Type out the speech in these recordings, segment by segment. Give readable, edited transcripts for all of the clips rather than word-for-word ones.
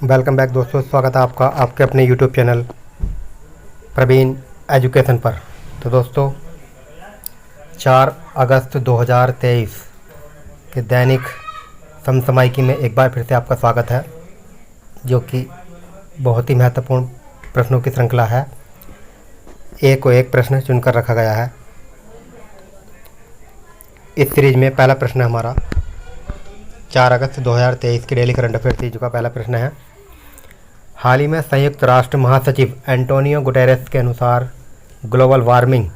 Welcome back दोस्तों, स्वागत है आपका आपके अपने यूट्यूब चैनल प्रवीण एजुकेशन पर। तो दोस्तों 4 अगस्त 2023 के दैनिक समसामयिकी में एक बार फिर से आपका स्वागत है, जो कि बहुत ही महत्वपूर्ण प्रश्नों की श्रृंखला है। एक को एक प्रश्न चुनकर रखा गया है। इस सीरीज में पहला प्रश्न हमारा 4 अगस्त 2023 के डेली करंट अफेयर सीरीज का पहला प्रश्न है। हाल ही में संयुक्त राष्ट्र महासचिव एंटोनियो गुटेरेस के अनुसार ग्लोबल वार्मिंग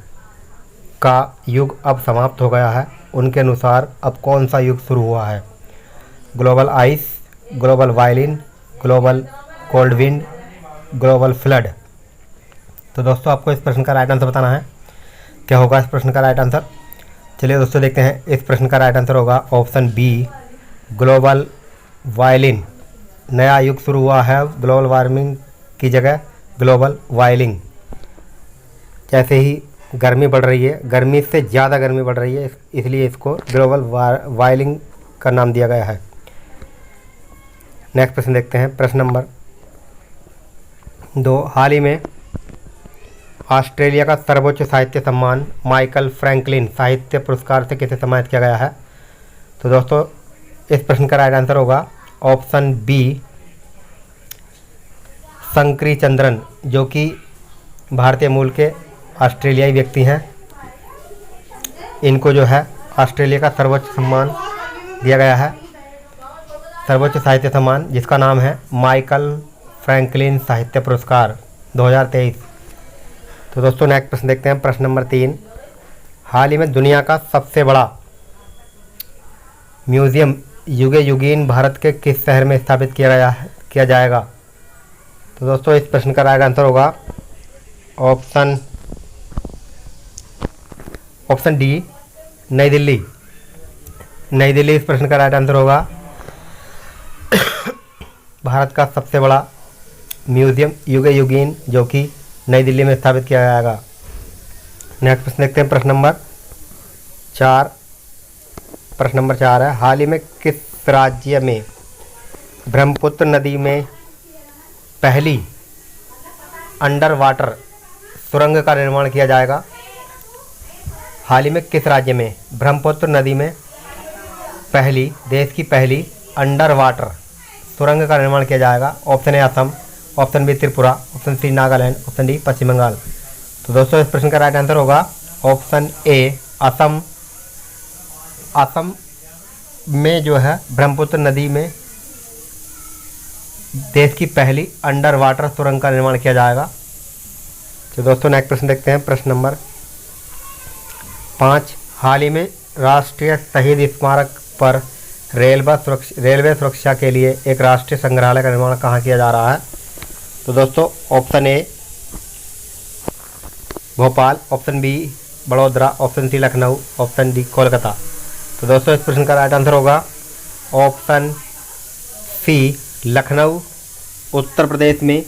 का युग अब समाप्त हो गया है। उनके अनुसार अब कौन सा युग शुरू हुआ है? Global ice, global violin, global cold wind, global flood. तो दोस्तों आपको इस प्रश्न का राइट आंसर बताना है। क्या होगा इस प्रश्न का राइट आंसर? चलिए दोस्तों देखते हैं। इस प्रश्न का राइट आंसर होगा ऑप्शन बी, ग्लोबल वायलिन। नया युग शुरू हुआ है ग्लोबल वार्मिंग की जगह ग्लोबल वायलिंग। जैसे ही गर्मी बढ़ रही है, गर्मी से ज़्यादा गर्मी बढ़ रही है, इसलिए इसको ग्लोबल वायलिंग का नाम दिया गया है। नेक्स्ट प्रश्न देखते हैं। प्रश्न नंबर 2। हाल ही में ऑस्ट्रेलिया का सर्वोच्च साहित्य सम्मान माइकल फ्रैंकलिन साहित्य पुरस्कार से किसे सम्मानित किया गया है? तो दोस्तों इस प्रश्न का राइट आंसर होगा ऑप्शन बी, शंकरी चंद्रन, जो कि भारतीय मूल के ऑस्ट्रेलियाई व्यक्ति हैं। इनको जो है ऑस्ट्रेलिया का सर्वोच्च सम्मान दिया गया है, सर्वोच्च साहित्य सम्मान, जिसका नाम है माइकल फ्रैंकलिन साहित्य पुरस्कार 2023। तो दोस्तों नेक्स्ट प्रश्न देखते हैं। प्रश्न नंबर 3। हाल ही में दुनिया का सबसे बड़ा म्यूजियम युगे युगीन भारत के किस शहर में स्थापित किया जाएगा? तो दोस्तों इस प्रश्न का राइट आंसर होगा ऑप्शन डी, नई दिल्ली। नई दिल्ली इस प्रश्न का राइट आंसर होगा। भारत का सबसे बड़ा म्यूजियम युगे युगीन, जो कि नई दिल्ली में स्थापित किया जाएगा। नेक्स्ट प्रश्न देखते हैं। प्रश्न नंबर 4। प्रश्न नंबर 4 है। हाल ही में किस राज्य में ब्रह्मपुत्र नदी में पहली अंडर वाटर सुरंग का निर्माण किया जाएगा? हाल ही में किस राज्य में ब्रह्मपुत्र नदी में देश की पहली अंडर वाटर सुरंग का निर्माण किया जाएगा? Option A Assam, option B Tripura, option C Nagaland, option D Paschim Bangal. तो दोस्तों इस प्रश्न का राइट आंसर होगा ऑप्शन ए, असम। असम में जो है ब्रह्मपुत्र नदी में देश की पहली अंडर वाटर सुरंग का निर्माण किया जाएगा। तो दोस्तों नेक्स्ट प्रश्न देखते हैं। प्रश्न नंबर 5। हाल ही में राष्ट्रीय शहीद स्मारक पर रेलवे सुरक्षा के लिए एक राष्ट्रीय संग्रहालय का निर्माण कहाँ किया जा रहा है? तो दोस्तों option A Bhopal, option B Vadodara, option C Lucknow, option D Kolkata. तो दोस्तों इस प्रश्न का राइट आंसर होगा ऑप्शन सी, लखनऊ। उत्तर प्रदेश में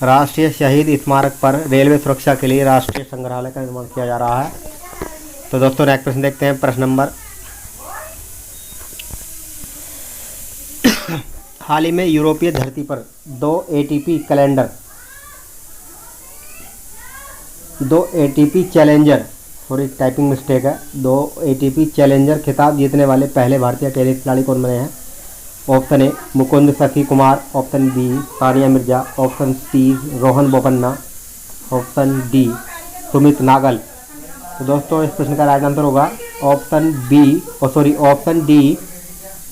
राष्ट्रीय शहीद स्मारक पर रेलवे सुरक्षा के लिए राष्ट्रीय संग्रहालय का निर्माण किया जा रहा है। तो दोस्तों नेक्स्ट प्रश्न देखते हैं। प्रश्न नंबर हाल ही में यूरोपीय धरती पर 2 एटीपी चैलेंजर, थोड़ी टाइपिंग मिस्टेक है, 2 एटीपी चैलेंजर खिताब जीतने वाले पहले भारतीय टेनिस खिलाड़ी कौन बने हैं? Option A Mukund Sakhi Kumar, option B Sania Mirza, option C Rohan Bopanna, option D Sumit Nagal. तो दोस्तों इस प्रश्न का राइट आंसर होगा ऑप्शन डी।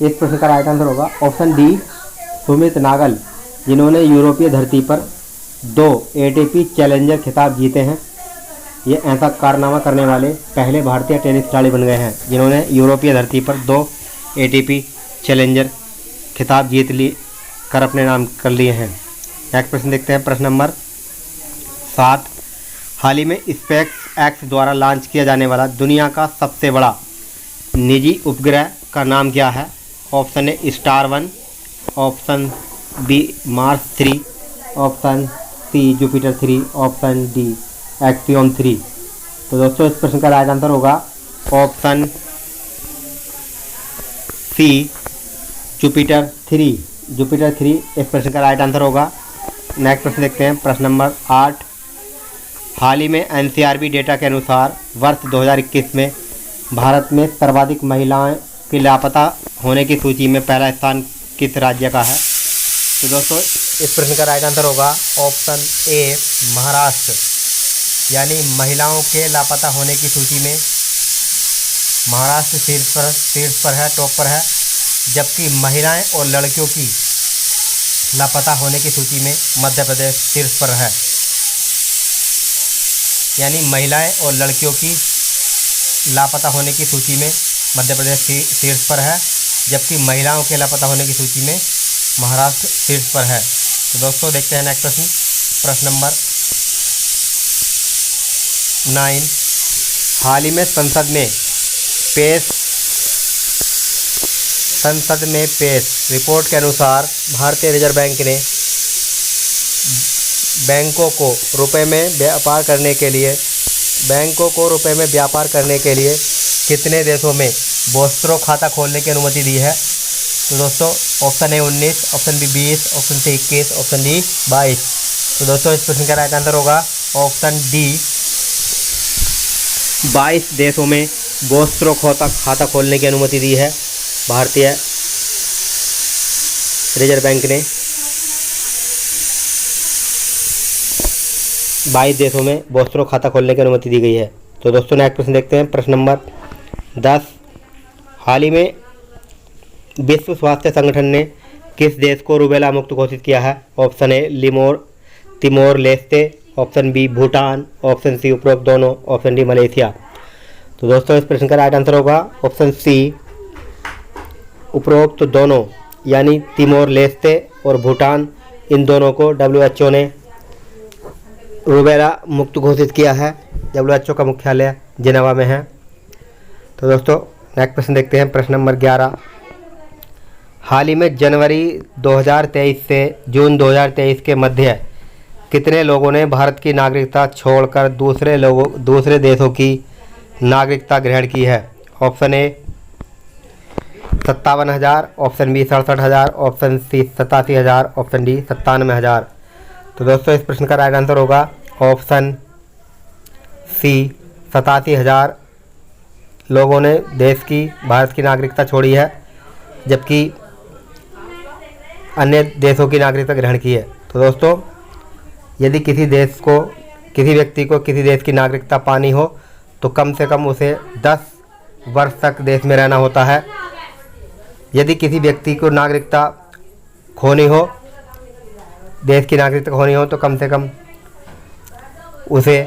इस प्रश्न का राइट आंसर होगा ऑप्शन डी, सुमित नागल, जिन्होंने यूरोपीय धरती पर 2 एटीपी चैलेंजर खिताब जीते हैं। ये ऐसा कारनामा करने वाले पहले भारतीय टेनिस खिलाड़ी बन गए हैं, जिन्होंने यूरोपीय धरती पर 2 एटीपी चैलेंजर खिताब जीत कर अपने नाम कर लिए हैं। नेक्स्ट प्रश्न देखते हैं। प्रश्न नंबर 7। हाल ही में स्पेस एक्स द्वारा लॉन्च किया जाने वाला दुनिया का सबसे बड़ा निजी उपग्रह का नाम क्या है? Option A star 1, option B Mars 3, option C Jupiter 3, option D Axiom 3। तो दोस्तों इस प्रश्न का राइट आंसर होगा ऑप्शन सी जुपिटर 3। जुपिटर 3 इस प्रश्न का राइट आंसर होगा। नेक्स्ट प्रश्न देखते हैं, प्रश्न नंबर 8। हाल ही में एनसीआरबी डेटा के अनुसार वर्ष 2021 में भारत में सर्वाधिक महिलाएं की लापता होने की सूची में पहला स्थान किस राज्य का है? तो दोस्तों इस प्रश्न का राइट आंसर होगा ऑप्शन ए महाराष्ट्र। यानी महिलाओं के लापता होने की सूची में महाराष्ट्र शीर्ष पर है, टॉप पर है, जबकि महिलाएं और लड़कियों की लापता होने की सूची में मध्य प्रदेश शीर्ष पर है। यानी महिलाएं और लड़कियों की लापता होने की सूची में मध्य प्रदेश शीर्ष पर है, जबकि महिलाओं के लापता होने की सूची में महाराष्ट्र शीर्ष पर है। तो दोस्तों देखते हैं नेक्स्ट प्रश्न, प्रश्न नंबर 9। हाल ही में संसद में पेश रिपोर्ट के अनुसार भारतीय रिजर्व बैंक ने बैंकों को रुपए में व्यापार करने के लिए कितने देशों में बोस्टरो खाता खोलने की अनुमति दी है? तो दोस्तों option A 19, option B 20, option C 21, option D 22। तो दोस्तों इस प्रश्न का राइट आंसर होगा ऑप्शन डी 22 देशों में बोस्टरो खाता खोलने की अनुमति दी है भारतीय रिजर्व बैंक ने। 22 देशों में बोस्टरो खाता खोलने की अनुमति दी गई है। तो दोस्तों नेक्स्ट प्रश्न देखते हैं, प्रश्न नंबर 10। हाल ही में विश्व स्वास्थ्य संगठन ने किस देश को रूबेला मुक्त घोषित किया है? Option A Timor Leste, option B Bhutan, option C उपरोक्त दोनों, ऑप्शन डी मलेशिया। तो दोस्तों इस प्रश्न का राइट आंसर होगा ऑप्शन सी उपरोक्त दोनों। यानी तिमोर लेस्ते और भूटान, इन दोनों को WHO ने रूबेला मुक्त घोषित किया है। WHO का मुख्यालय जिनेवा में है। तो दोस्तों नेक्स्ट प्रश्न देखते हैं, प्रश्न नंबर 11। हाल ही में जनवरी 2023 से जून 2023 के मध्य कितने लोगों ने भारत की नागरिकता छोड़कर दूसरे देशों की नागरिकता ग्रहण की है? Option A 57,000, option B 67,000, option C 87,000, option D 97,000। तो दोस्तों इस प्रश्न का राइट आंसर होगा ऑप्शन सी 87,000 लोगों ने भारत की नागरिकता छोड़ी है, जबकि अन्य देशों की नागरिकता ग्रहण की है। तो दोस्तों यदि किसी व्यक्ति को किसी देश की नागरिकता पानी हो तो कम से कम उसे 10 वर्ष तक देश में रहना होता है। यदि किसी व्यक्ति को नागरिकता खोनी हो, देश की नागरिकता खोनी हो, तो कम से कम उसे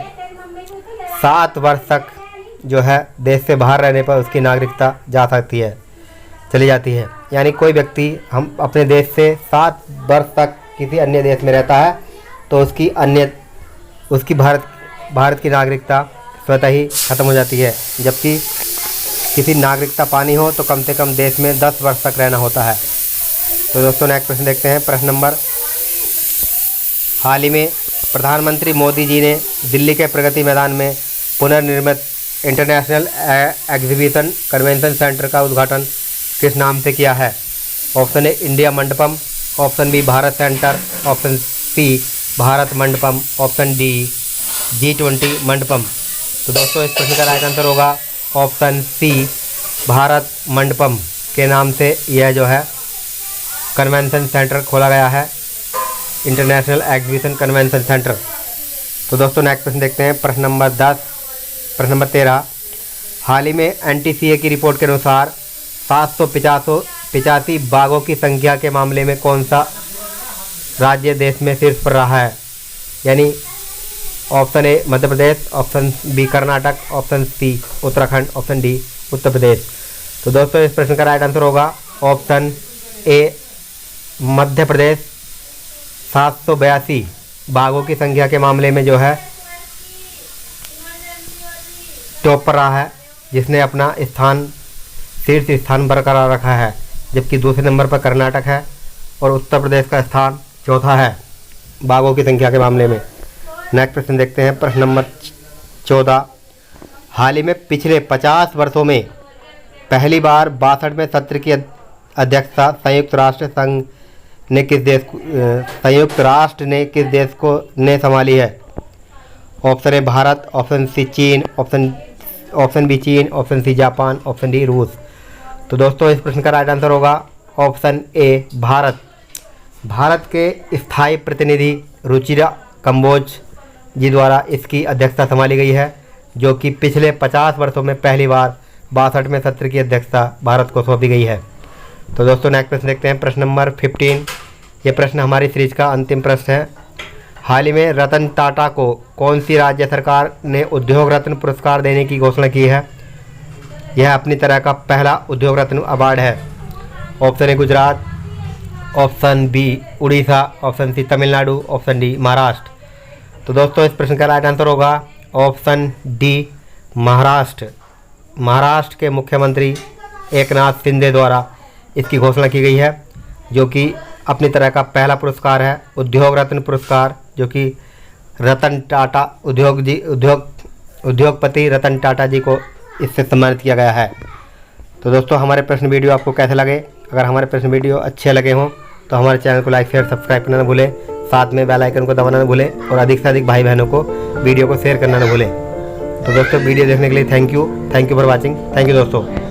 7 वर्ष तक जो है देश से बाहर रहने पर उसकी नागरिकता चली जाती है। यानी कोई व्यक्ति हम अपने देश से 7 वर्ष तक किसी अन्य देश में रहता है तो उसकी भारत की नागरिकता स्वतः ही खत्म हो जाती है, जबकि किसी नागरिकता पानी हो तो कम से कम देश में 10 वर्ष तक रहना होता है। तो दोस्तों नेक्स्ट प्रश्न देखते हैं, प्रश्न नंबर। हाल ही में प्रधानमंत्री मोदी जी ने दिल्ली के प्रगति मैदान में पुनर्निर्मित इंटरनेशनल एग्जीबिशन कन्वेंशन सेंटर का उद्घाटन किस नाम से किया है? Option A India Mandapam, option B Bharat centre, option C Bharat Mandapam, option D G20 Mandapam. तो दोस्तों इस प्रश्न का राइट आंसर होगा ऑप्शन सी भारत मंडपम के नाम से यह जो है कन्वेंशन सेंटर खोला गया है, इंटरनेशनल एग्जीबिशन कन्वेंशन सेंटर। तो दोस्तों नेक्स्ट प्रश्न देखते हैं, प्रश्न नंबर 10। प्रश्न नंबर 13। हाल ही में NTCA की रिपोर्ट के अनुसार 785 बाघों की संख्या के मामले में कौन सा राज्य देश में शीर्ष पर रहा है? यानी option A Madhya Pradesh, option B Karnataka, option C Uttarakhand, option D Uttar Pradesh. तो दोस्तों इस प्रश्न का राइट आंसर होगा ऑप्शन ए मध्य प्रदेश। 782 बाघों की संख्या के मामले में जो है टॉप पर रहा है, जिसने अपना शीर्ष स्थान बरकरार रखा है, जबकि दूसरे नंबर पर कर्नाटक है और उत्तर प्रदेश का स्थान चौथा है बाघों की संख्या के मामले में। नेक्स्ट प्रश्न देखते हैं, प्रश्न नंबर 14। हाल ही में पिछले 50 वर्षों में पहली बार 62वें सत्र की अध्यक्षता संयुक्त राष्ट्र संघ ने किस देश संयुक्त राष्ट्र ने किस देश को ने संभाली है? Option A Bharat, option C चीन, ऑप्शन बी चीन, ऑप्शन सी जापान, ऑप्शन डी रूस। तो दोस्तों इस प्रश्न का राइट आंसर होगा ऑप्शन ए भारत। भारत के स्थायी प्रतिनिधि रुचिरा कंबोज जी द्वारा इसकी अध्यक्षता संभाली गई है, जो कि पिछले 50 वर्षों में पहली बार 62वें सत्र की अध्यक्षता भारत को सौंपी गई है। तो दोस्तों नेक्स्ट प्रश्न देखते हैं, प्रश्न नंबर 15। ये प्रश्न हमारी सीरीज का अंतिम प्रश्न है। हाल ही में रतन टाटा को कौन सी राज्य सरकार ने उद्योग रत्न पुरस्कार देने की घोषणा की है? यह अपनी तरह का पहला उद्योग रत्न अवार्ड है। Option A Gujarat, option B Orissa, option C Tamil Nadu, option D Maharashtra. तो दोस्तों इस प्रश्न का राइट आंसर होगा ऑप्शन डी महाराष्ट्र। महाराष्ट्र के मुख्यमंत्री एकनाथ शिंदे द्वारा इसकी घोषणा की गई है, जो कि अपनी तरह का पहला पुरस्कार है, उद्योग रत्न पुरस्कार, जो कि रतन टाटा उद्योगपति रतन टाटा जी को इससे सम्मानित किया गया है। तो दोस्तों हमारे प्रश्न वीडियो आपको कैसे लगे? अगर हमारे प्रश्न वीडियो अच्छे लगे हों तो हमारे चैनल को लाइक शेयर सब्सक्राइब करना न भूलें, साथ में बेल आइकन को दबाना न भूलें और अधिक से अधिक भाई बहनों को वीडियो को शेयर करना न भूलें। तो दोस्तों वीडियो देखने के लिए thank you for watching. Thank you दोस्तों।